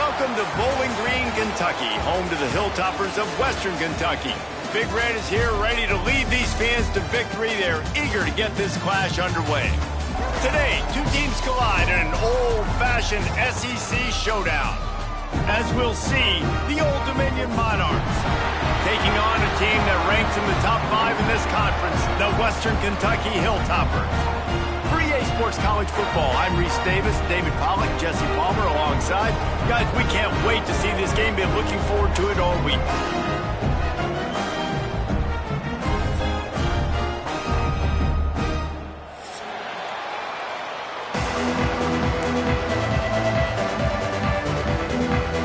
Welcome to Bowling Green, Kentucky, home to the Hilltoppers of Western Kentucky. Big Red is here ready to lead these fans to victory. They're eager to get this clash underway. Today, two teams collide in an old-fashioned SEC showdown. As we'll see, the Old Dominion Monarchs taking on a team that ranks in the top 5 in this conference, the Western Kentucky Hilltoppers. For EA Sports College Football, I'm Reese Davis, David Pollack, Jesse Palmer alongside. Guys, we can't wait to see this game. Been looking forward to it all week.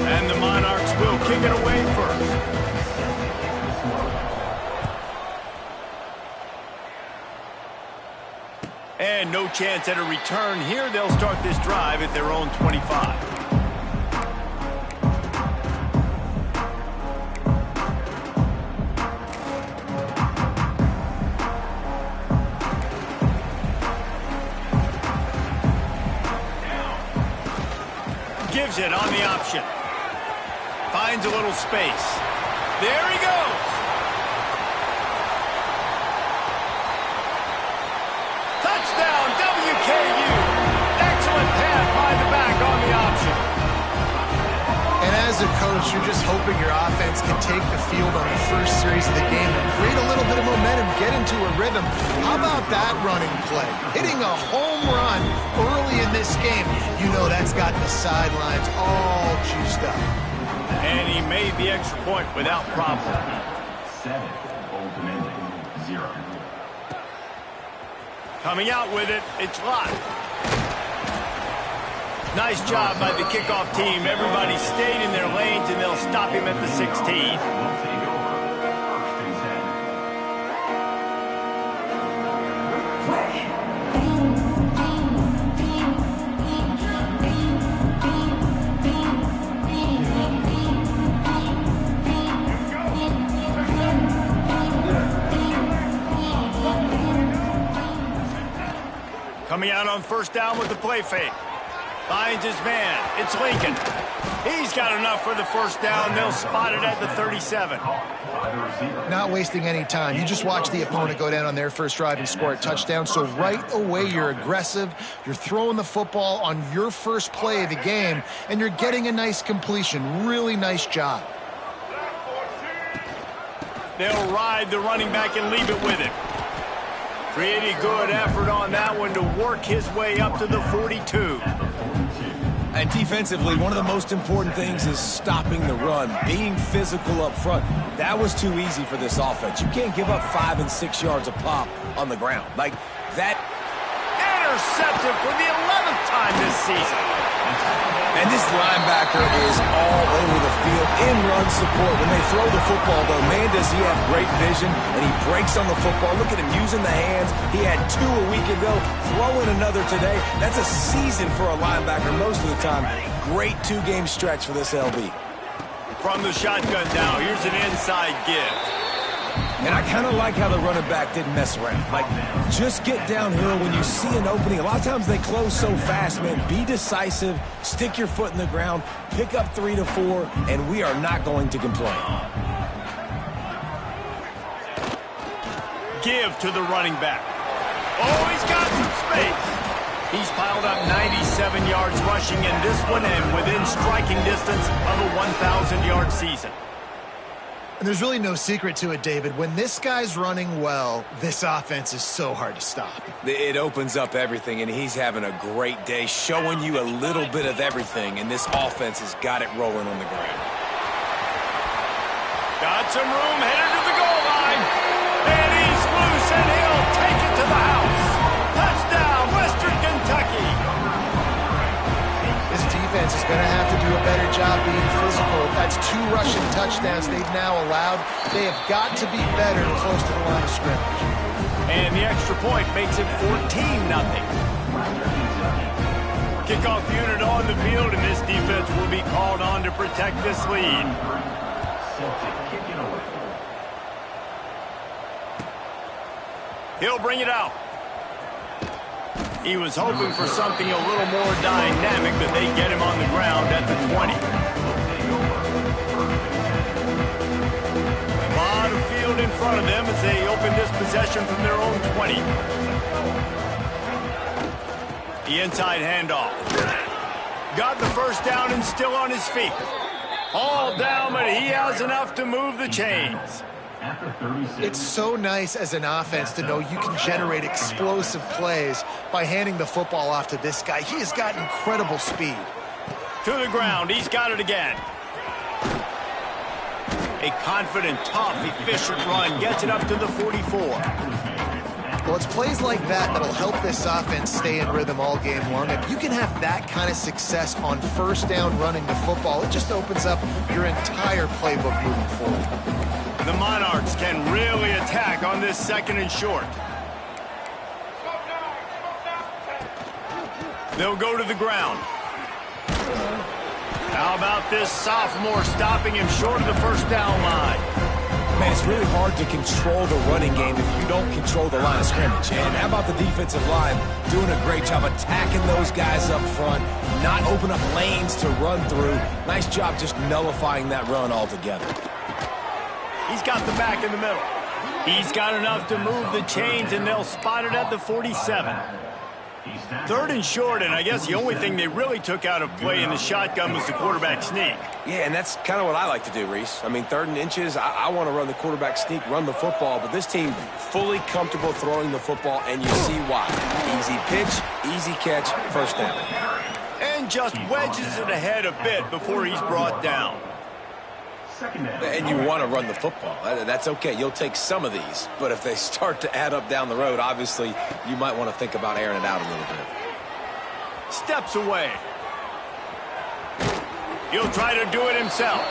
And the Monarchs will kick it away first. And no chance at a return here. They'll start this drive at their own 25. Gives it on the option. Finds a little space. There he goes. Touchdown, WKU. Excellent pass by the back on the option. And as a coach, you're just hoping your offense can take the field on the first series of the game and create a little bit of momentum, get into a rhythm. How about that running play? Hitting a home run early in this game. You know that's got the sidelines all juiced up. And he made the extra point without problem. 7, Old Dominion, 0. Coming out with it, it's Lott. Nice job by the kickoff team. Everybody stayed in their lanes, and they'll stop him at the 16. Coming out on first down with the play fake. Finds his man. It's Lincoln. He's got enough for the first down. They'll spot it at the 37. Not wasting any time. You just watch the opponent go down on their first drive and score a touchdown. So right away, you're aggressive. You're throwing the football on your first play of the game, and you're getting a nice completion. Really nice job. They'll ride the running back and leave it with him. Pretty good effort on that one to work his way up to the 42. And defensively, one of the most important things is stopping the run, being physical up front. That was too easy for this offense. You can't give up 5 and 6 yards a pop on the ground. Like that. Intercepted for the 11th time this season. And this linebacker is all over the field in run support. When they throw the football, though, man, does he have great vision, and he breaks on the football. Look at him using the hands. He had 2 a week ago, throwing another today. That's a season for a linebacker most of the time. Great 2-game stretch for this LB. From the shotgun now, here's an inside give. And I kind of like how the running back didn't mess around. Like, just get downhill when you see an opening. A lot of times they close so fast, man. Be decisive, stick your foot in the ground, pick up 3 to 4, and we are not going to complain. Give to the running back. Oh, he's got some space. He's piled up 97 yards rushing in this one and within striking distance of a 1,000-yard season. And there's really no secret to it, David. When this guy's running well, this offense is so hard to stop. It opens up everything, and he's having a great day, showing you a little bit of everything, and this offense has got it rolling on the ground. Got some room, headed to the goal line. And he's loose, and he'll take it to the house. Touchdown, Western Kentucky. This defense is going to have to do a better job being physical. That's 2 rushing touchdowns they've now allowed. They have got to be better close to the line of scrimmage. And the extra point makes it 14-0. Kickoff unit on the field, and this defense will be called on to protect this lead. He'll bring it out. He was hoping for something a little more dynamic, but they get him on the ground at the 20. front of them as they open this possession from their own 20. The inside handoff. Got the first down and still on his feet. All down, but he has enough to move the chains. It's so nice as an offense to know you can generate explosive plays by handing the football off to this guy. He has got incredible speed. To the ground, he's got it again. A confident, tough, efficient run gets it up to the 44. Well, it's plays like that that'll help this offense stay in rhythm all game long. If you can have that kind of success on first down running the football, it just opens up your entire playbook moving forward. The Monarchs can really attack on this second and short. They'll go to the ground. How about this sophomore stopping him short of the first down line? Man, it's really hard to control the running game if you don't control the line of scrimmage. And how about the defensive line doing a great job attacking those guys up front, not open up lanes to run through. Nice job just nullifying that run altogether. He's got the back in the middle. He's got enough to move the chains, and they'll spot it at the 47. Third and short, and I guess the only thing they really took out of play in the shotgun was the quarterback sneak. Yeah, and that's kind of what I like to do, Reese. I mean, 3rd and inches, I want to run the quarterback sneak, run the football, but this team fully comfortable throwing the football, and you see why. Easy pitch, easy catch, first down. And just wedges it ahead a bit before he's brought down. And you want to run the football. That's okay. You'll take some of these. But if they start to add up down the road, obviously, you might want to think about airing it out a little bit. Steps away. He'll try to do it himself.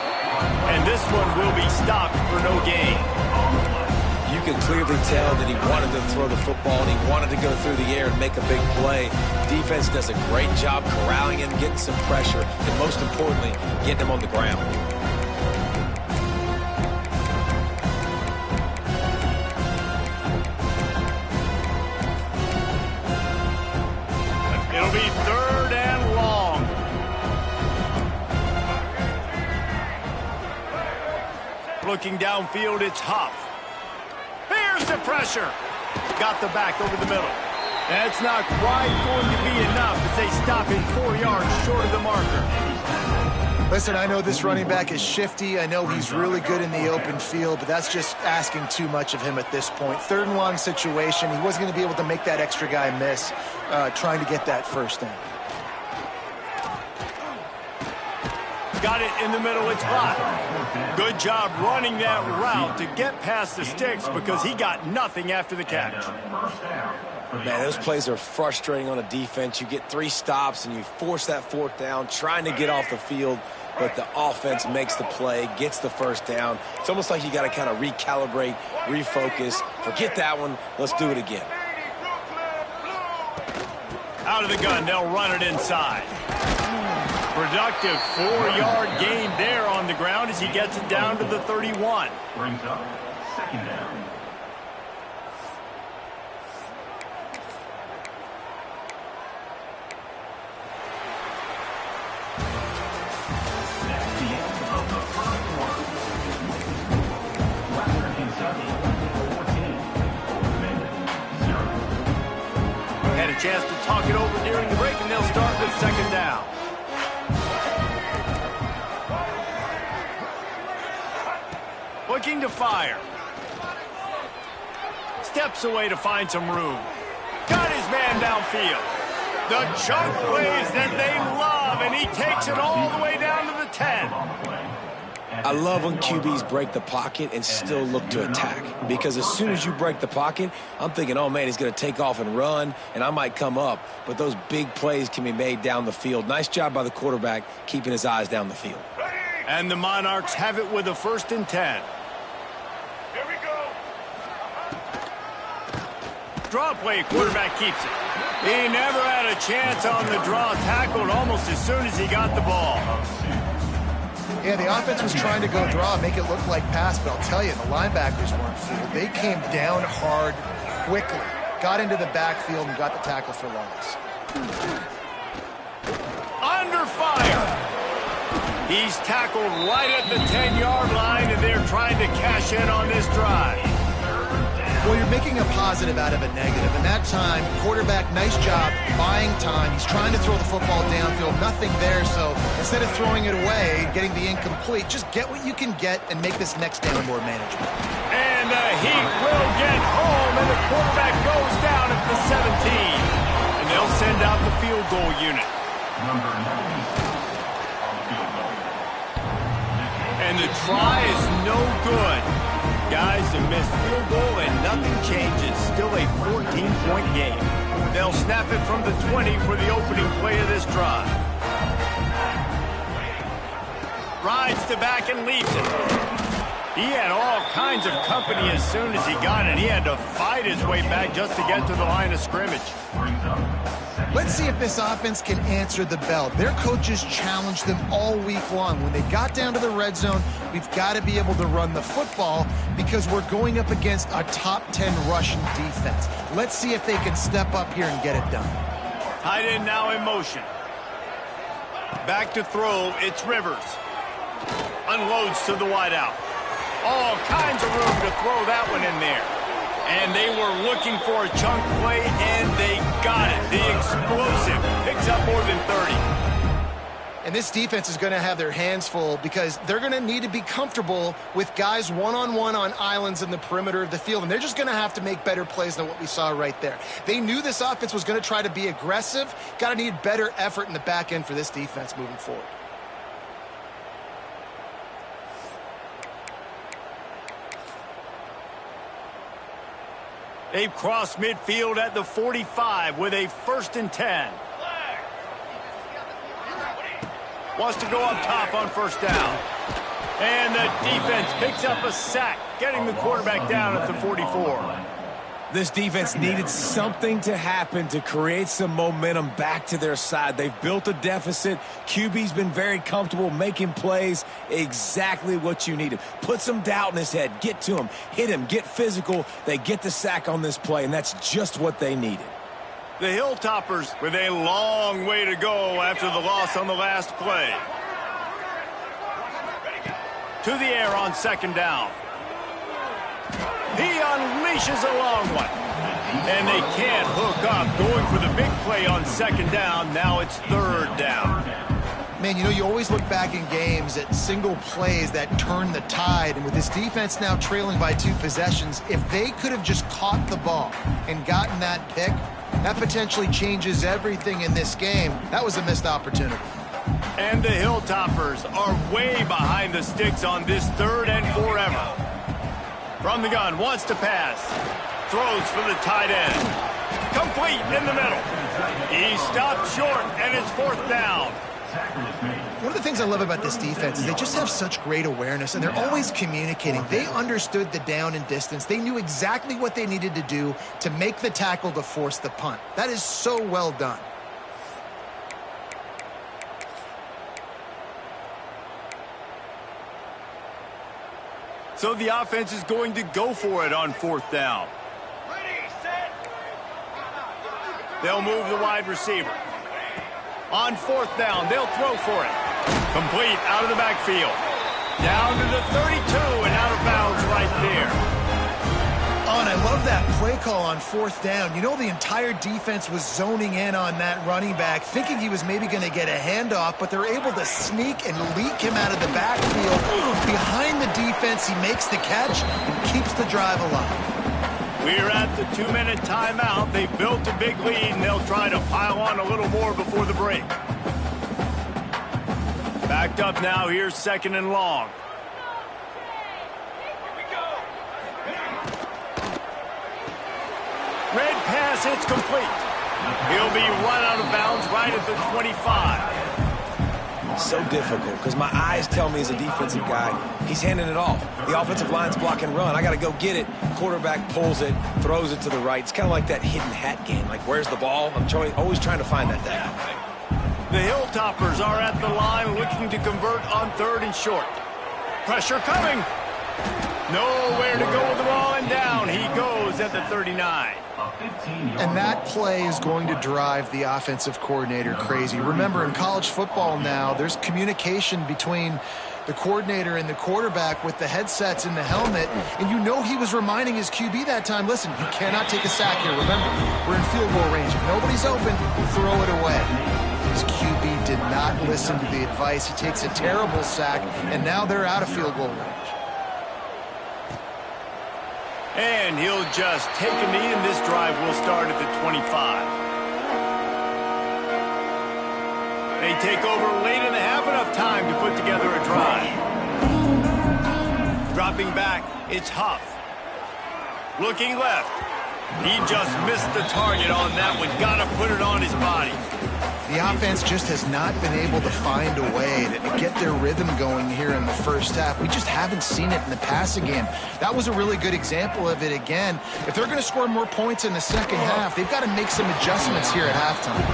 And this one will be stopped for no gain. You can clearly tell that he wanted to throw the football and he wanted to go through the air and make a big play. Defense does a great job corralling him, getting some pressure, and most importantly, getting him on the ground. It'll be 3rd and long. Looking downfield, it's Huff. Here's the pressure. Got the back over the middle. That's not quite going to be enough as they stop him 4 yards short of the marker. Listen, I know this running back is shifty. I know he's really good in the open field, but that's just asking too much of him at this point. 3rd and long situation. He wasn't going to be able to make that extra guy miss trying to get that first down. Got it in the middle, it's hot. Good job running that route to get past the sticks because he got nothing after the catch. Man, those plays are frustrating on a defense. You get 3 stops and you force that 4th down, trying to get off the field, but the offense makes the play, gets the first down. It's almost like you got to kind of recalibrate, refocus. Forget that one. Let's do it again. Out of the gun, they'll run it inside. Productive 4-yard gain there on the ground as he gets it down to the 31. Brings up 2nd down. That's the end of the first quarter. Western Kentucky 14, Old Dominion 0. Had a chance to talk it over during the break, and they'll start with 2nd down. Looking to fire. Steps away to find some room. Got his man downfield. The chunk plays that they love, and he takes it all the way down to the 10. I love when QBs break the pocket and still look to attack. Because as soon as you break the pocket, I'm thinking, oh, man, he's going to take off and run, and I might come up. But those big plays can be made down the field. Nice job by the quarterback keeping his eyes down the field. And the Monarchs have it with a 1st and 10. Here we go. Draw play, quarterback keeps it. He never had a chance on the draw, tackled almost as soon as he got the ball. Yeah, the offense was trying to go draw, make it look like pass, but I'll tell you, the linebackers weren't fooled. They came down hard quickly, got into the backfield, and got the tackle for loss. Under fire. He's tackled right at the 10-yard line, and they're trying to cash in on this drive. Well, you're making a positive out of a negative. And that time, quarterback, nice job, buying time. He's trying to throw the football downfield, nothing there. So instead of throwing it away, getting the incomplete, just get what you can get and make this next down more manageable. And the Heat will get home, and the quarterback goes down at the 17. And they'll send out the field goal unit. Number 96 on the field goal. And the try is no good. Guys, a missed field goal and nothing changes. Still a 14-point game. They'll snap it from the 20 for the opening play of this drive. Rides to back and leaves it. He had all kinds of company as soon as he got it. He had to fight his way back just to get to the line of scrimmage. Brings up Let's see if this offense can answer the bell. Their coaches challenged them all week long. When they got down to the red zone, we've got to be able to run the football because we're going up against a top 10 rushing defense. Let's see if they can step up here and get it done. Tight end now in motion. Back to throw, it's Rivers. Unloads to the wideout. All kinds of room to throw that one in there. And they were looking for a chunk play, and they got it. The explosive picks up more than 30. And this defense is going to have their hands full because they're going to need to be comfortable with guys one-on-one on islands in the perimeter of the field, and they're just going to have to make better plays than what we saw right there. They knew this offense was going to try to be aggressive. Got to need better effort in the back end for this defense moving forward. They've crossed midfield at the 45 with a 1st and 10. Wants to go up top on 1st down. And the defense picks up a sack, getting the quarterback down at the 44. This defense needed something to happen to create some momentum back to their side. They've built a deficit. QB's been very comfortable making plays. Exactly what you needed. Put some doubt in his head. Get to him. Hit him. Get physical. They get the sack on this play, and that's just what they needed. The Hilltoppers with a long way to go after the loss on the last play. To the air on 2nd down. He unleashes a long one. And they can't hook up. Going for the big play on 2nd down. Now it's 3rd down. Man, you know, you always look back in games at single plays that turn the tide. And with this defense now trailing by 2 possessions, if they could have just caught the ball and gotten that pick, that potentially changes everything in this game. That was a missed opportunity. And the Hilltoppers are way behind the sticks on this 3rd and forever. From the gun, wants to pass. Throws for the tight end. Complete in the middle. He stopped short, and it's 4th down. One of the things I love about this defense is they just have such great awareness, and they're always communicating. They understood the down and distance. They knew exactly what they needed to do to make the tackle to force the punt. That is so well done. So the offense is going to go for it on 4th down. They'll move the wide receiver. On 4th down, they'll throw for it. Complete out of the backfield. Down to the 32 and out of bounds right there. Oh, and I love that play call on 4th down. You know, the entire defense was zoning in on that running back, thinking he was maybe going to get a handoff, but they're able to sneak and leak him out of the backfield. Behind the defense, he makes the catch and keeps the drive alive. We're at the 2-minute timeout. They've built a big lead, and they'll try to pile on a little more before the break. Backed up now. Here's 2nd and long. Red pass, it's complete. He'll be run out of bounds right at the 25. So difficult because my eyes tell me as a defensive guy, he's handing it off. The offensive line's block and run. I got to go get it. Quarterback pulls it, throws it to the right. It's kind of like that hidden hat game. Like, where's the ball? I'm always trying to find that thing. The Hilltoppers are at the line looking to convert on 3rd and short. Pressure coming. Nowhere to go with the ball, and down he goes at the 39. And that play is going to drive the offensive coordinator crazy. Remember, in college football now, there's communication between the coordinator and the quarterback with the headsets in the helmet, and you know he was reminding his QB that time, listen, you cannot take a sack here. Remember, we're in field goal range. If nobody's open, throw it away. His QB did not listen to the advice. He takes a terrible sack, and now they're out of field goal range. And he'll just take a knee, and this drive will start at the 25. They take over late in the half, enough time to put together a drive. Dropping back, it's Huff. Looking left. He just missed the target on that one. Got to put it on his body. The offense just has not been able to find a way to get their rhythm going here in the first half. We just haven't seen it in the passing game. That was a really good example of it again. If they're going to score more points in the second half, they've got to make some adjustments here at halftime.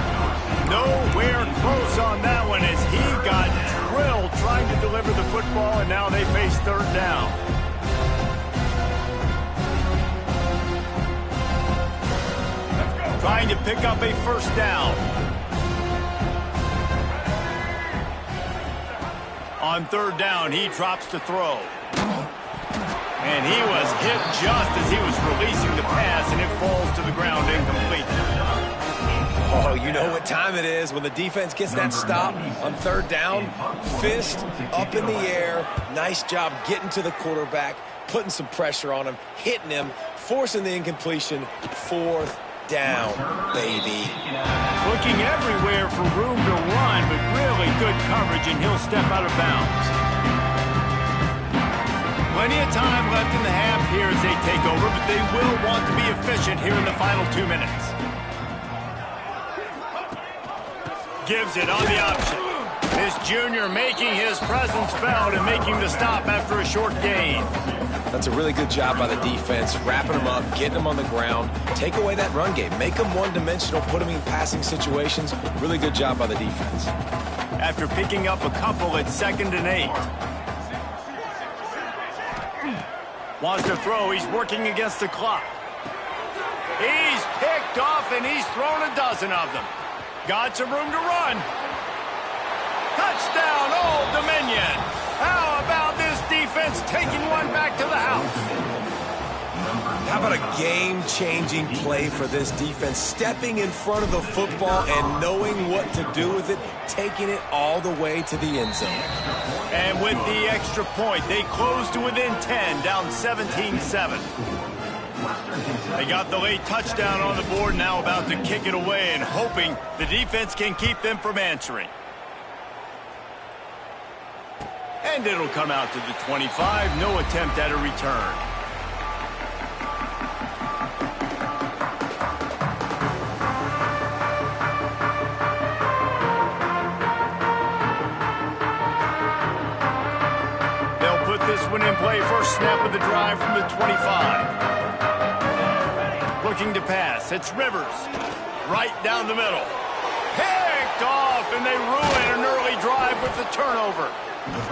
Nowhere close on that one as he got drilled trying to deliver the football, and now they face third down. Trying to pick up a first down. On third down, he drops to throw. And he was hit just as he was releasing the pass, and it falls to the ground incomplete. Oh, you know what time it is when the defense gets that stop on third down. Fist up in the air. Nice job getting to the quarterback, putting some pressure on him, hitting him, forcing the incompletion. Fourth down, baby. Looking everywhere for room to run, but really good coverage, and he'll step out of bounds. Plenty of time left in the half here as they take over, but they will want to be efficient here in the final 2 minutes. Gives it on the option. This junior making his presence felt and making the stop after a short gain. That's a really good job by the defense, wrapping them up, getting them on the ground. Take away that run game. Make them one-dimensional, put them in passing situations. Really good job by the defense. After picking up a couple at 2nd and 8. Wants to throw. He's working against the clock. He's picked off, and he's thrown a dozen of them. Got some room to run. Touchdown, Old Dominion. How about this defense taking one back to the house? How about a game-changing play for this defense? Stepping in front of the football and knowing what to do with it, taking it all the way to the end zone. And with the extra point, they close to within 10, down 17-7. They got the late touchdown on the board, now about to kick it away and hoping the defense can keep them from answering. And it'll come out to the 25, no attempt at a return. They'll put this one in play, first snap of the drive from the 25. Looking to pass, it's Rivers. Right down the middle. Picked off, and they ruin an early drive with the turnover.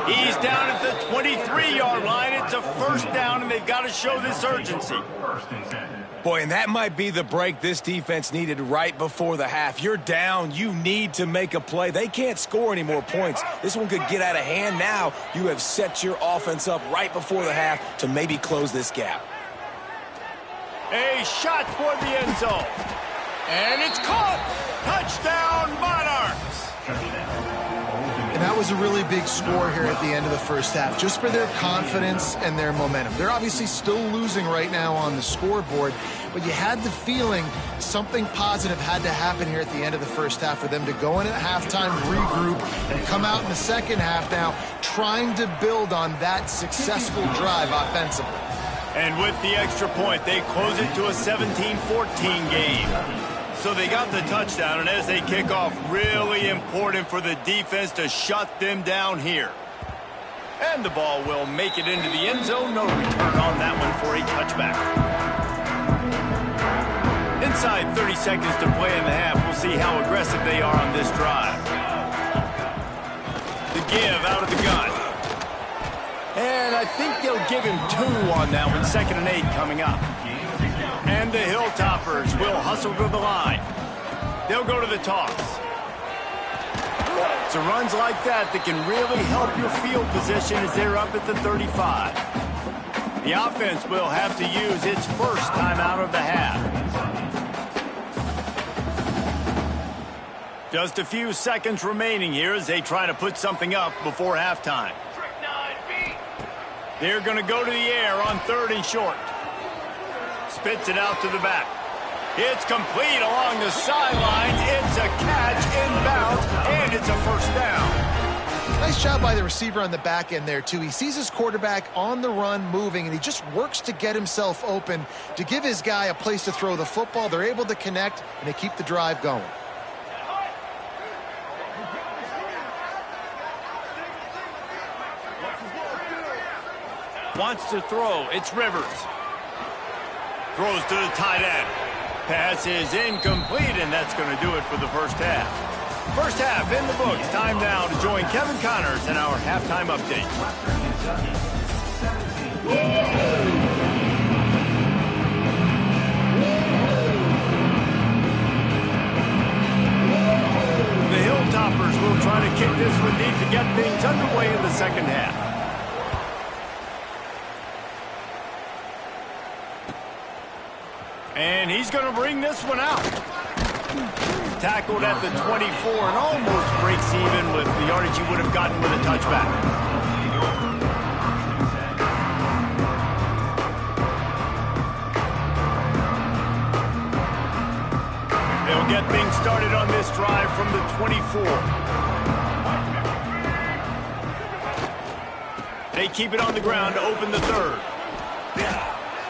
He's down at the 23-yard line. It's a first down, and they've got to show this urgency. Boy, and that might be the break this defense needed right before the half. You're down. You need to make a play. They can't score any more points. This one could get out of hand now. You have set your offense up right before the half to maybe close this gap. A shot toward the end zone. And it's caught. Touchdown, Monarchs. And that was a really big score here at the end of the first half, just for their confidence and their momentum. They're obviously still losing right now on the scoreboard, but you had the feeling something positive had to happen here at the end of the first half for them to go in at halftime, regroup, and come out in the second half now trying to build on that successful drive offensively. And with the extra point, they close it to a 17-14 game. So they got the touchdown, and as they kick off, really important for the defense to shut them down here. And the ball will make it into the end zone. No return on that one for a touchback. Inside 30 seconds to play in the half. We'll see how aggressive they are on this drive. The give out of the gun. And I think they'll give him 2 on that one. 2nd and 8 coming up. And the Hilltoppers will hustle to the line. They'll go to the toss. It's the runs like that that can really help your field position as they're up at the 35. The offense will have to use its first timeout of the half. Just a few seconds remaining here as they try to put something up before halftime. They're going to go to the air on 3rd and short. Spits it out to the back. It's complete along the sidelines. It's a catch inbounds, and it's a first down. Nice job by the receiver on the back end there, too. He sees his quarterback on the run moving, and he just works to get himself open to give his guy a place to throw the football. They're able to connect, and they keep the drive going. Wants to throw. It's Rivers. Throws to the tight end. Pass is incomplete, and that's going to do it for the first half. First half in the books. Time now to join Kevin Connors in our halftime update. The Hilltoppers will try to kick this one deep to get things underway in the second half. And he's going to bring this one out. Tackled at the 24 and almost breaks even with the yardage he would have gotten with a touchback. They'll get things started on this drive from the 24. They keep it on the ground to open the 3rd.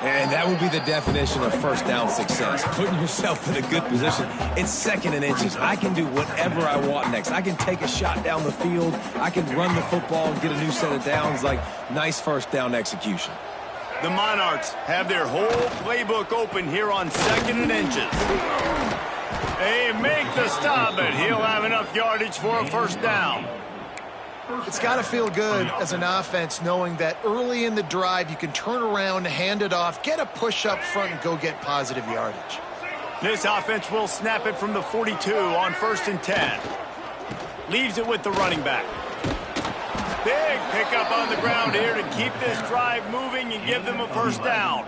And that would be the definition of first down success. Putting yourself in a good position. It's 2nd and inches. I can do whatever I want next. I can take a shot down the field. I can run the football and get a new set of downs. Like, nice first down execution. The Monarchs have their whole playbook open here on 2nd and inches. They make the stop, but he'll have enough yardage for a first down. It's got to feel good as an offense knowing that early in the drive you can turn around, hand it off, get a push up front, and go get positive yardage. This offense will snap it from the 42 on 1st and 10. Leaves it with the running back. Big pickup on the ground here to keep this drive moving and give them a first down.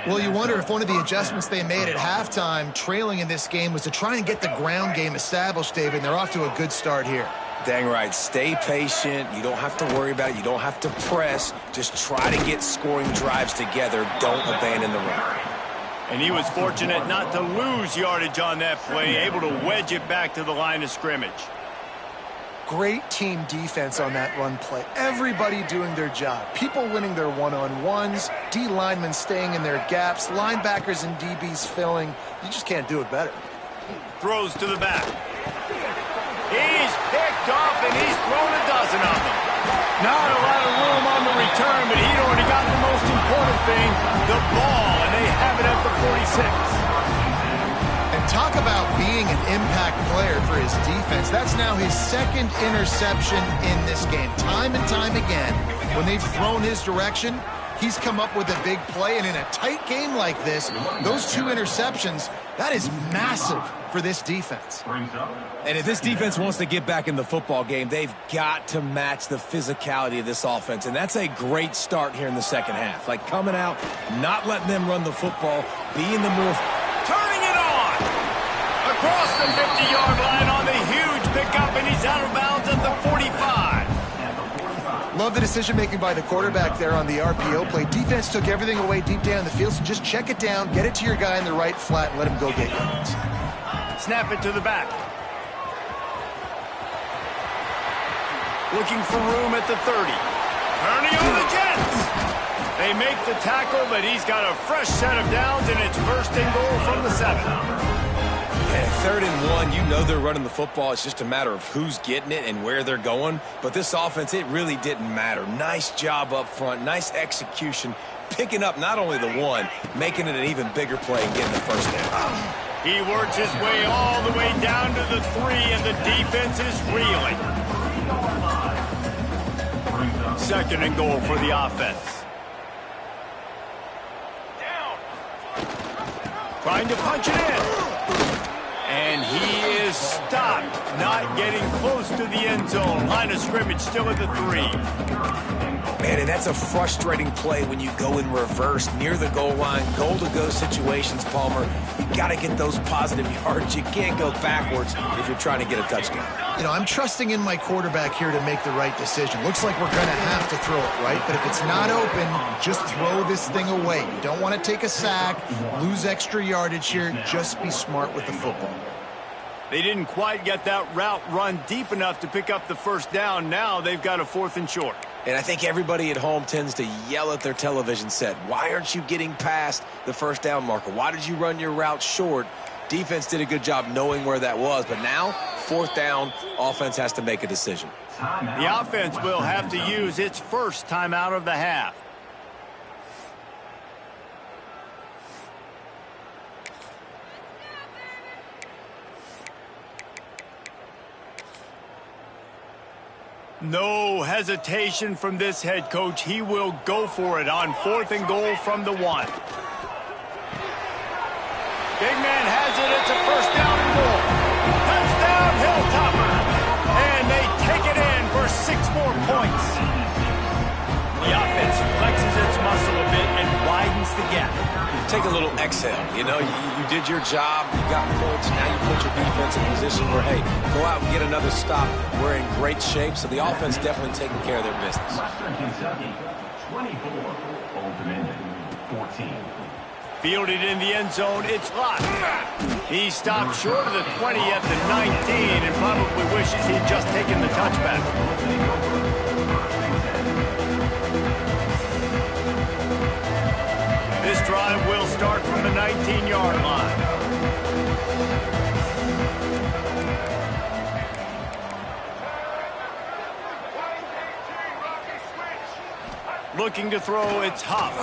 Well, you wonder if one of the adjustments they made at halftime, trailing in this game, was to try and get the ground game established, David, and they're off to a good start here. Dang right. Stay patient. You don't have to worry about it. You don't have to press. Just try to get scoring drives together. Don't abandon the run. And he was fortunate not to lose yardage on that play, able to wedge it back to the line of scrimmage. Great team defense on that run play. Everybody doing their job. People winning their one-on-ones, D linemen staying in their gaps, linebackers and DBs filling. You just can't do it better. Throws to the back. He's picked off, and he's thrown a dozen of them. Not a lot of room on the return, but he'd already got the most important thing, the ball, and they have it at the 46. And talk about being an impact player for his defense. That's now his 2nd interception in this game. Time and time again, when they've thrown his direction, he's come up with a big play. And in a tight game like this, those 2 interceptions, that is massive for this defense. And if this defense wants to get back in the football game, they've got to match the physicality of this offense. And that's a great start here in the second half. Like coming out, not letting them run the football, being the more... Turning it on! Across the 50-yard line on the huge pickup, and he's out of bounds at the 45. Love the decision-making by the quarterback there on the RPO play. Defense took everything away deep down the field, so just check it down, get it to your guy in the right flat, and let him go get yards. Snap it to the back. Looking for room at the 30. Turning on the Jets. They make the tackle, but he's got a fresh set of downs, and it's 1st and goal from the 7. Yeah, 3rd and 1, you know they're running the football. It's just a matter of who's getting it and where they're going. But this offense, it really didn't matter. Nice job up front, nice execution, picking up not only the 1, making it an even bigger play and getting the first down. He works his way all the way down to the 3, and the defense is reeling. 2nd and goal for the offense. Trying to punch it in. And he is stopped, not getting close to the end zone. Line of scrimmage still at the 3. Man, and that's a frustrating play when you go in reverse near the goal line, goal-to-go situations, Palmer. You got to get those positive yards. You can't go backwards if you're trying to get a touchdown. You know, I'm trusting in my quarterback here to make the right decision. Looks like we're going to have to throw it, right? But if it's not open, just throw this thing away. You don't want to take a sack, lose extra yardage here. Just be smart with the football. They didn't quite get that route run deep enough to pick up the first down. Now they've got a 4th and short. And I think everybody at home tends to yell at their television set. Why aren't you getting past the first down marker? Why did you run your route short? Defense did a good job knowing where that was. But now, 4th down, offense has to make a decision. The offense will have to use its first timeout of the half. No hesitation from this head coach. He will go for it on 4th and goal from the 1. Big man has it. It's a first down and goal. Touchdown, Hilltopper. And they take it in for 6 more points. The offense flexes its muscle a bit and widens the gap. Take a little exhale. You know, you did your job. You got points. Now you put your defense in a position where, hey, go out and get another stop. We're in great shape, so the offense definitely taking care of their business. Western Kentucky, 24. Old Dominion, 14. Fielded in the end zone. It's Lott. He stopped short of the 20 at the 19 and probably wishes he'd just taken the touchback. This drive will start from the 19-yard line. Looking to throw, it's Huff.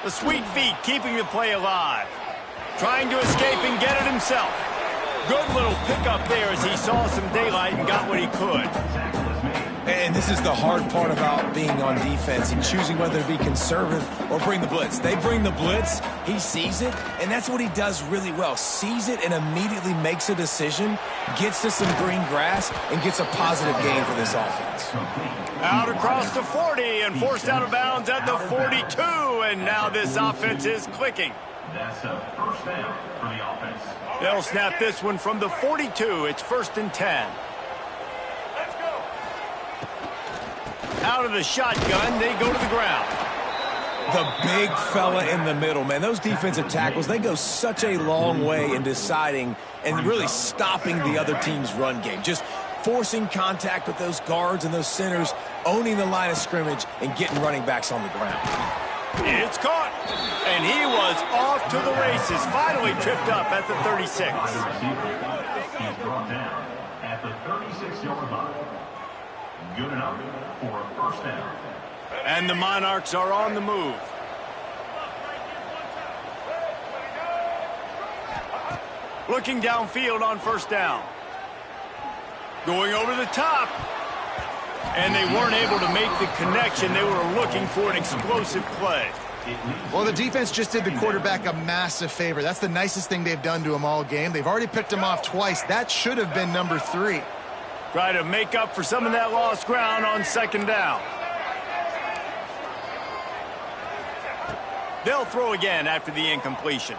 The sweet feet keeping the play alive. Trying to escape and get it himself. Good little pickup there as he saw some daylight and got what he could. And this is the hard part about being on defense and choosing whether to be conservative or bring the blitz. They bring the blitz, he sees it, and that's what he does really well. Sees it and immediately makes a decision, gets to some green grass, and gets a positive gain for this offense. Out across the 40 and forced out of bounds at the 42, and now this offense is clicking. That's a first down for the offense. They'll snap this one from the 42. It's 1st and 10. Out of the shotgun, they go to the ground. The big fella in the middle, man. Those defensive tackles, they go such a long way in deciding and really stopping the other team's run game. Just forcing contact with those guards and those centers, owning the line of scrimmage, and getting running backs on the ground. It's caught, and he was off to the races. Finally tripped up at the 36. He's brought down at the 36-yard line. Good enough for a first down. And the Monarchs are on the move. Looking downfield on 1st down. Going over the top. And they weren't able to make the connection. They were looking for an explosive play. Well, the defense just did the quarterback a massive favor. That's the nicest thing they've done to him all game. They've already picked him off twice. That should have been number 3. Try to make up for some of that lost ground on 2nd down. They'll throw again after the incompletion.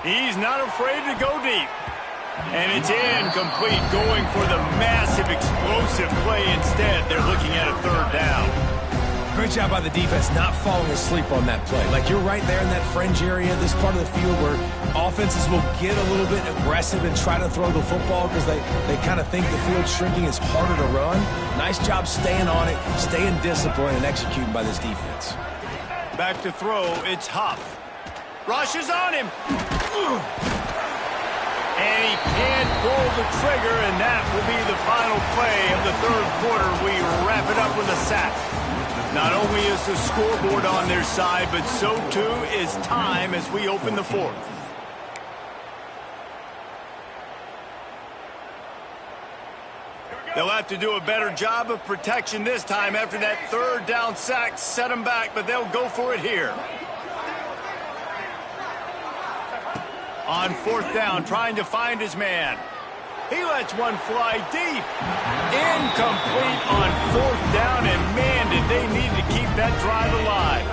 He's not afraid to go deep. And it's incomplete, going for the massive explosive play instead. They're looking at a 3rd down. Great job by the defense not falling asleep on that play. Like, you're right there in that fringe area, this part of the field where offenses will get a little bit aggressive and try to throw the football because they kind of think the field's shrinking. It's harder to run. Nice job staying on it, staying disciplined, and executing by this defense. Back to throw, it's Huff. Rushes on him. And he can't pull the trigger, and that will be the final play of the 3rd quarter. We wrap it up with a sack. Not only is the scoreboard on their side, but so too is time as we open the 4th. They'll have to do a better job of protection this time after that 3rd down sack set them back, but they'll go for it here. On fourth down, trying to find his man. He lets one fly deep. Incomplete on fourth down, and man, did they need to keep that drive alive.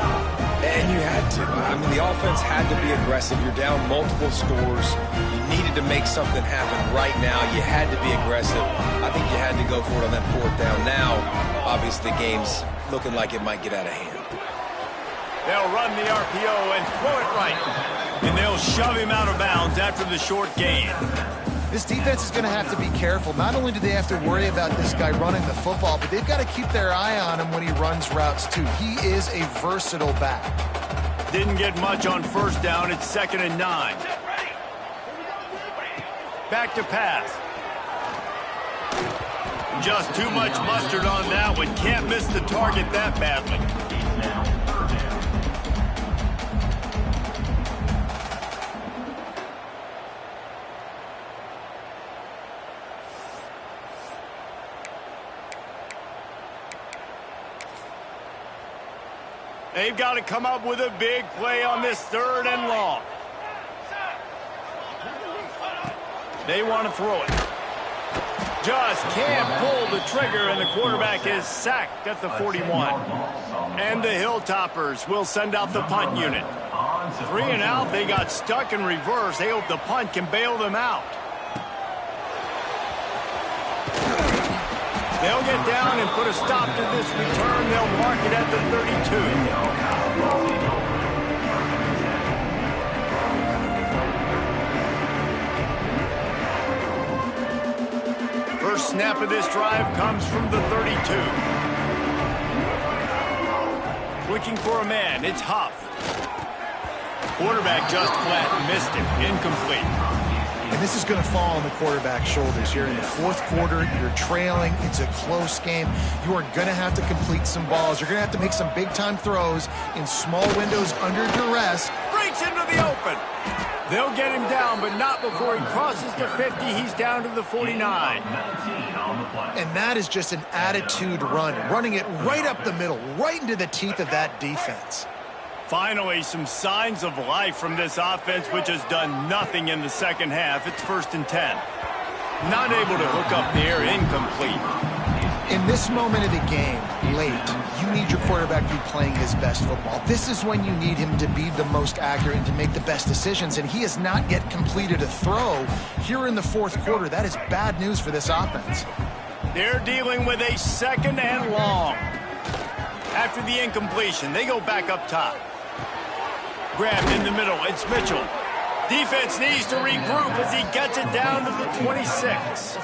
And you had to. I mean, the offense had to be aggressive. You're down multiple scores. You needed to make something happen right now. You had to be aggressive. I think you had to go for it on that fourth down. Now, obviously, the game's looking like it might get out of hand. They'll run the RPO and throw it right. And they'll shove him out of bounds after the short gain. This defense is going to have to be careful. Not only do they have to worry about this guy running the football, but they've got to keep their eye on him when he runs routes, too. He is a versatile back. Didn't get much on first down. It's 2nd and 9. Back to pass. Just too much mustard on that one. Can't miss the target that badly. Now, 3rd down. They've got to come up with a big play on this 3rd and long. They want to throw it. Just can't pull the trigger, and the quarterback is sacked at the 41. And the Hilltoppers will send out the punt unit. 3 and out, they got stuck in reverse. They hope the punt can bail them out. They'll get down and put a stop to this return. They'll mark it at the 32. First snap of this drive comes from the 32. Looking for a man, it's Huff. Quarterback just flat missed him, incomplete. And this is going to fall on the quarterback's shoulders. You're in the 4th quarter. You're trailing. It's a close game. You are going to have to complete some balls. You're going to have to make some big-time throws in small windows under duress. Breaks into the open. They'll get him down, but not before he crosses the 50. He's down to the 49. And that is just an attitude run, running it right up the middle, right into the teeth of that defense. Finally, some signs of life from this offense, which has done nothing in the second half. It's 1st and 10. Not able to hook up there, incomplete. In this moment of the game, late, you need your quarterback to be playing his best football. This is when you need him to be the most accurate and to make the best decisions, and he has not yet completed a throw here in the 4th quarter. That is bad news for this offense. They're dealing with a 2nd and long. After the incompletion, they go back up top. Grabbed in the middle, it's Mitchell. Defense needs to regroup as he gets it down to the 26.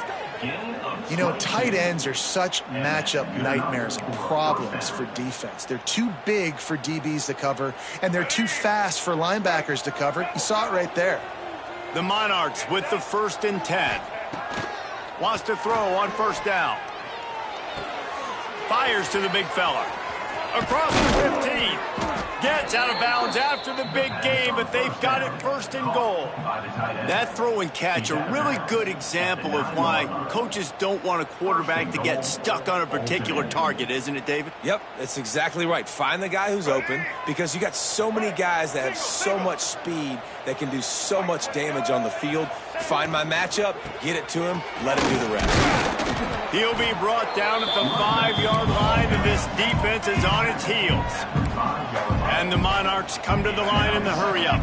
You know, tight ends are such matchup nightmares and problems for defense. They're too big for DBs to cover, and they're too fast for linebackers to cover. You saw it right there. The Monarchs with the 1st and 10. Wants to throw on first down. Fires to the big fella. Across the 15. Gets out of bounds after the big game, but they've got it 1st and goal. That throw and catch, a really good example of why coaches don't want a quarterback to get stuck on a particular target, isn't it, David? Yep, that's exactly right. Find the guy who's open, because you got so many guys that have so much speed that can do so much damage on the field. Find my matchup, get it to him, let him do the rest. He'll be brought down at the 5-yard line, and this defense is on its heels. And the Monarchs come to the line in the hurry-up.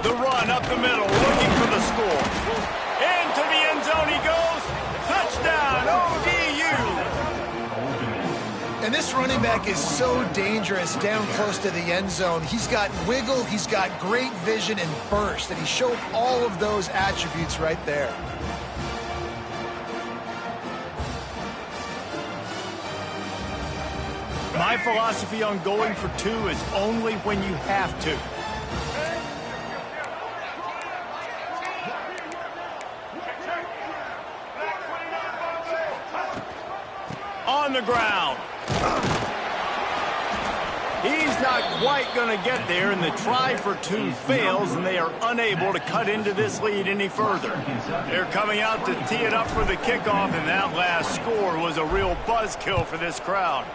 The run up the middle, looking for the score. Into the end zone he goes. Touchdown, ODU! And this running back is so dangerous down close to the end zone. He's got wiggle, he's got great vision and burst, and he showed all of those attributes right there. My philosophy on going for 2 is only when you have to. On the ground. He's not quite going to get there, and the try for 2 fails, and they are unable to cut into this lead any further. They're coming out to tee it up for the kickoff, and that last score was a real buzzkill for this crowd.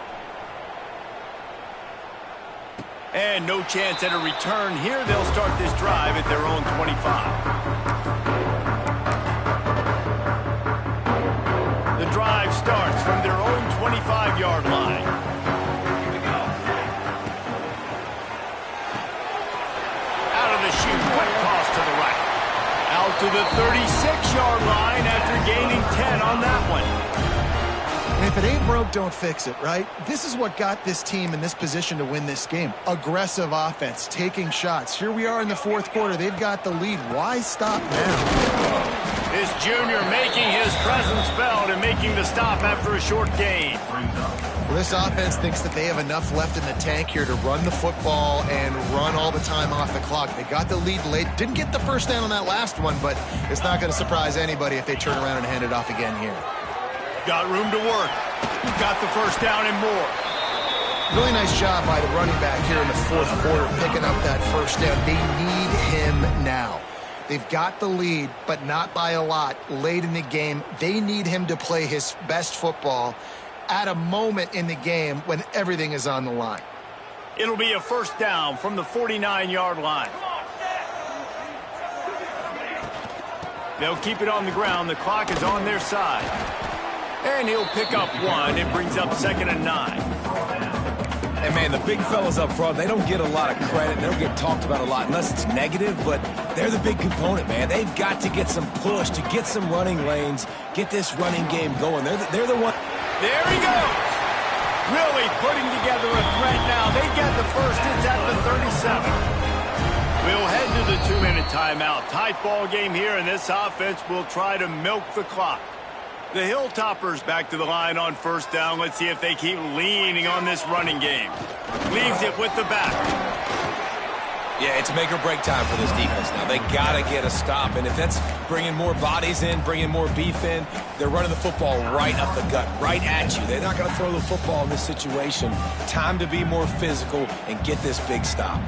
And no chance at a return here. They'll start this drive at their own 25. The drive starts from their own 25-yard line. Out of the chute, quick toss to the right. Out to the 36-yard line after gaining 10 on that one. And if it ain't broke, don't fix it, right? This is what got this team in this position to win this game. Aggressive offense, taking shots. Here we are in the fourth quarter. They've got the lead. Why stop now? This junior making his presence felt and making the stop after a short gain. Well, this offense thinks that they have enough left in the tank here to run the football and run all the time off the clock. They got the lead late. Didn't get the first down on that last one, but it's not going to surprise anybody if they turn around and hand it off again here. Got room to work. Got the first down and more. Really nice job by the running back here in the fourth quarter, picking up that first down. They need him now. They've got the lead, but not by a lot late in the game. They need him to play his best football at a moment in the game when everything is on the line. It'll be a first down from the 49-yard line. They'll keep it on the ground. The clock is on their side. And he'll pick up one. It brings up 2nd and 9. And, man, the big fellas up front, they don't get a lot of credit. They don't get talked about a lot unless it's negative, but they're the big component, man. They've got to get some push, to get some running lanes, get this running game going. They're the one. There he goes. Really putting together a threat now. They get the first. It's at the 37. We'll head to the 2-minute timeout. Tight ball game here, and this offense will try to milk the clock. The Hilltoppers back to the line on first down. Let's see if they keep leaning on this running game. Leaves it with the back. Yeah, it's make or break time for this defense now. They got to get a stop, and if that's bringing more bodies in, bringing more beef in, they're running the football right up the gut, right at you. They're not going to throw the football in this situation. Time to be more physical and get this big stop.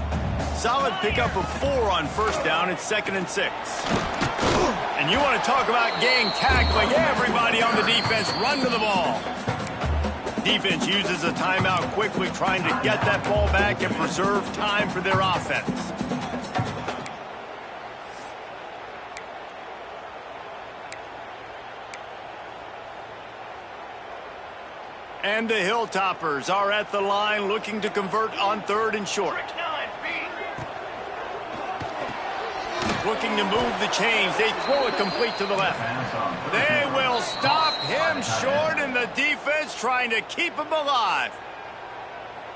Solid pickup of 4 on first down. It's 2nd and 6. And you want to talk about gang tackling. Everybody on the defense run to the ball. Defense uses a timeout quickly, trying to get that ball back and preserve time for their offense. And the Hilltoppers are at the line looking to convert on 3rd and short. Looking to move the chains. They throw it complete to the left. They will stop him short, and the defense trying to keep him alive.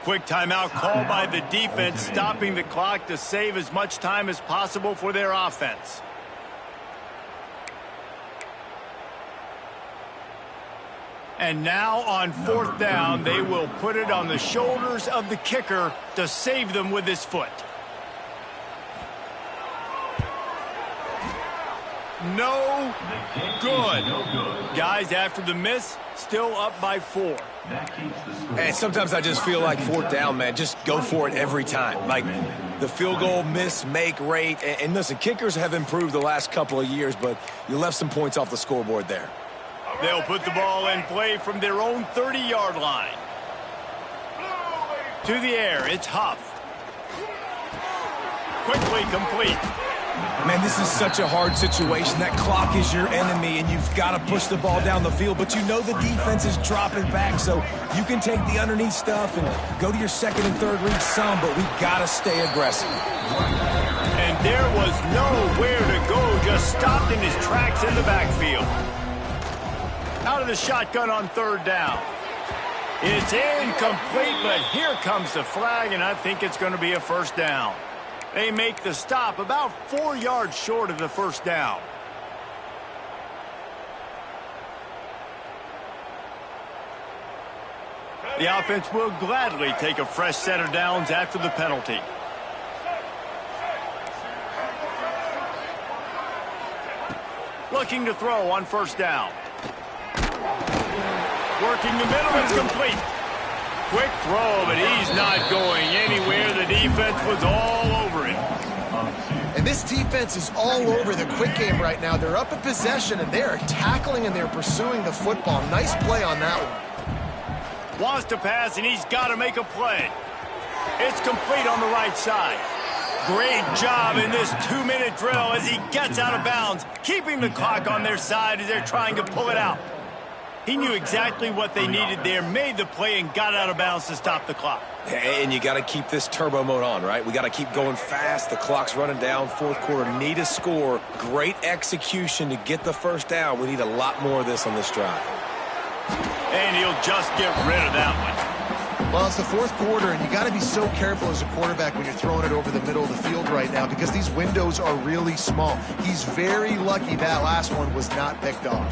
Quick timeout called by the defense, stopping the clock to save as much time as possible for their offense. And now on 4th down, they will put it on the shoulders of the kicker to save them with his foot. No good. Guys, after the miss, still up by 4. And sometimes I just feel like 4th down, man, just go for it every time. Like the field goal miss, make rate. And listen, kickers have improved the last couple of years, but you left some points off the scoreboard there. They'll put the ball in play from their own 30-yard line. To the air, it's Huff. Quickly complete. Man, this is such a hard situation. That clock is your enemy, and you've got to push the ball down the field. But you know the defense is dropping back, so you can take the underneath stuff and go to your 2nd and 3rd read some, but we got to stay aggressive. And there was nowhere to go, just stopped in his tracks in the backfield. Out of the shotgun on 3rd down. It's incomplete, but here comes the flag, and I think it's going to be a first down. They make the stop about 4 yards short of the first down. The offense will gladly take a fresh set of downs after the penalty. Looking to throw on first down. Working the middle, it's complete. Quick throw, but he's not going anywhere. The defense was all over him. And this defense is all over the quick game right now. They're up in possession, and they're tackling, and they're pursuing the football. Nice play on that one. Wants to pass, and he's got to make a play. It's complete on the right side. Great job in this 2-minute drill as he gets out of bounds, keeping the clock on their side as they're trying to pull it out. He knew exactly what they needed there, made the play, and got out of bounds to stop the clock. And you got to keep this turbo mode on, right? We got to keep going fast. The clock's running down. Fourth quarter, need a score. Great execution to get the first down. We need a lot more of this on this drive. And he'll just get rid of that one. Well, it's the fourth quarter, and you got to be so careful as a quarterback when you're throwing it over the middle of the field right now because these windows are really small. He's very lucky that last one was not picked off.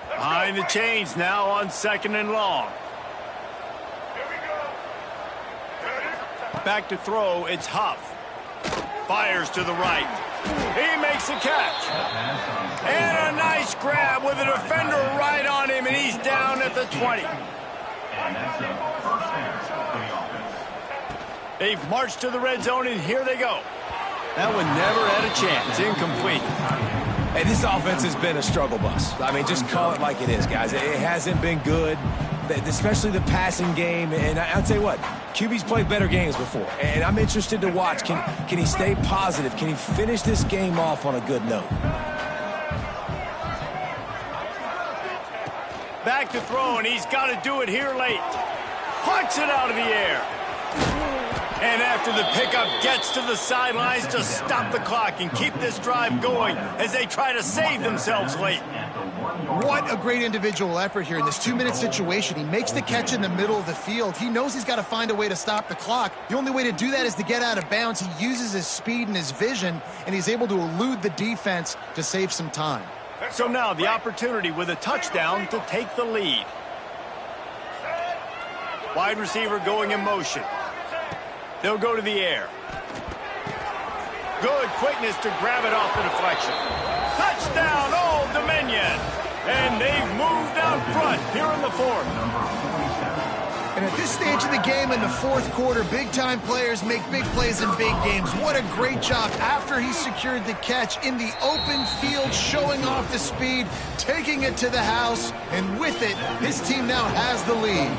Behind the chains now on 2nd and long. Here we go. Back to throw, it's Huff. Fires to the right. He makes the catch. And a nice grab with a defender right on him, and he's down at the 20. And that's a first down for the offense. They've marched to the red zone, and here they go. That one never had a chance. Incomplete. Hey, this offense has been a struggle bus. I mean, just call it like it is, guys. It hasn't been good, especially the passing game. And I'll tell you what, QB's played better games before. And I'm interested to watch. Can he stay positive? Can he finish this game off on a good note? Back to throw, and he's got to do it here late. Punts it out of the air. And after the pickup, gets to the sidelines to stop the clock and keep this drive going as they try to save themselves late. What a great individual effort here in this 2-minute situation. He makes the catch in the middle of the field. He knows he's got to find a way to stop the clock. The only way to do that is to get out of bounds. He uses his speed and his vision, and he's able to elude the defense to save some time. So now the opportunity with a touchdown to take the lead. Wide receiver going in motion. They'll go to the air. Good quickness to grab it off the deflection. Touchdown, Old Dominion. And they've moved out front here in the fourth. And at this stage of the game in the fourth quarter, big-time players make big plays in big games. What a great job after he secured the catch in the open field, showing off the speed, taking it to the house, and with it, his team now has the lead.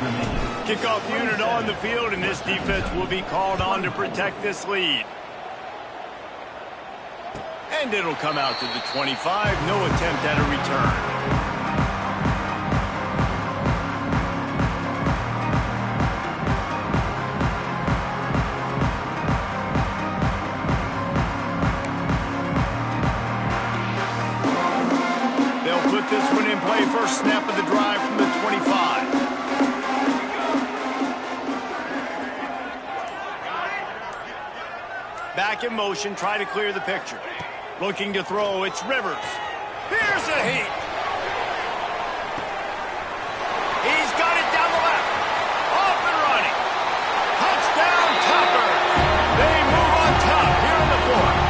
Kickoff unit on the field, and this defense will be called on to protect this lead. And it'll come out to the 25. No attempt at a return. This one in play, first snap of the drive from the 25. Back in motion, try to clear the picture. Looking to throw, it's Rivers. Here's a heat. He's got it down the left. Off and running. Touchdown, Topper. They move on top here in the fourth.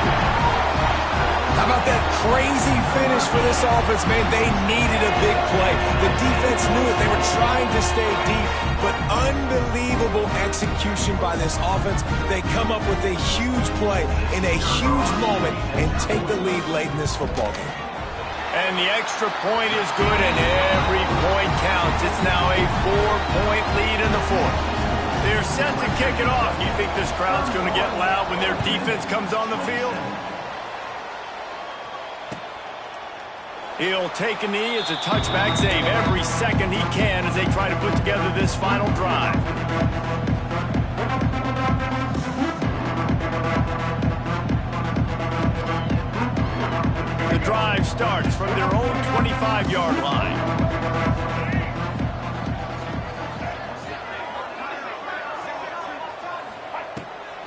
How about that crazy finish for this offense, man? They needed a big play. The defense knew it. They were trying to stay deep, but unbelievable execution by this offense. They come up with a huge play in a huge moment and take the lead late in this football game. And the extra point is good, and every point counts. It's now a 4-point lead in the fourth. They're set to kick it off. You think this crowd's going to get loud when their defense comes on the field? He'll take a knee. It's a touchback save every second he can as they try to put together this final drive. The drive starts from their own 25-yard line.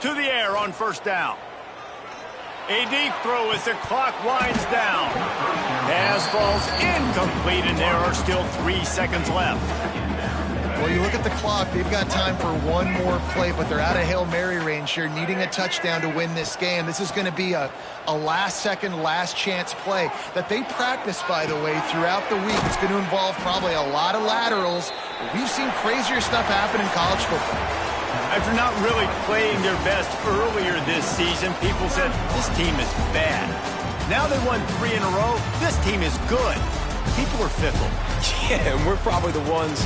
To the air on first down. A deep throw as the clock winds down. Pass falls incomplete, and there are still 3 seconds left. Well, you look at the clock, they've got time for one more play, but they're out of Hail Mary range here, needing a touchdown to win this game. This is going to be a last-second, last-chance play that they practice, by the way, throughout the week. It's going to involve probably a lot of laterals. We've seen crazier stuff happen in college football. After not really playing their best earlier this season, people said, this team is bad. Now they won 3 in a row. This team is good. People are fickle. Yeah, and we're probably the ones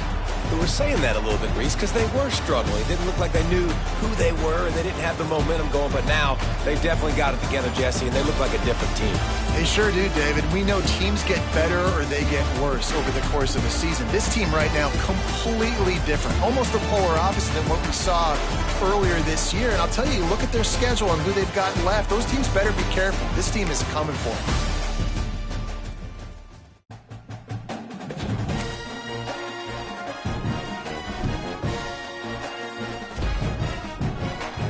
who were saying that a little bit, Reese, because they were struggling. It didn't look like they knew who they were, and they didn't have the momentum going. But now they've definitely got it together, Jesse, and they look like a different team. They sure do, David. We know teams get better or they get worse over the course of a season. This team right now, completely different. Almost the polar opposite than what we saw earlier this year. And I'll tell you, look at their schedule and who they've got left. Those teams better be careful. This team is coming for them.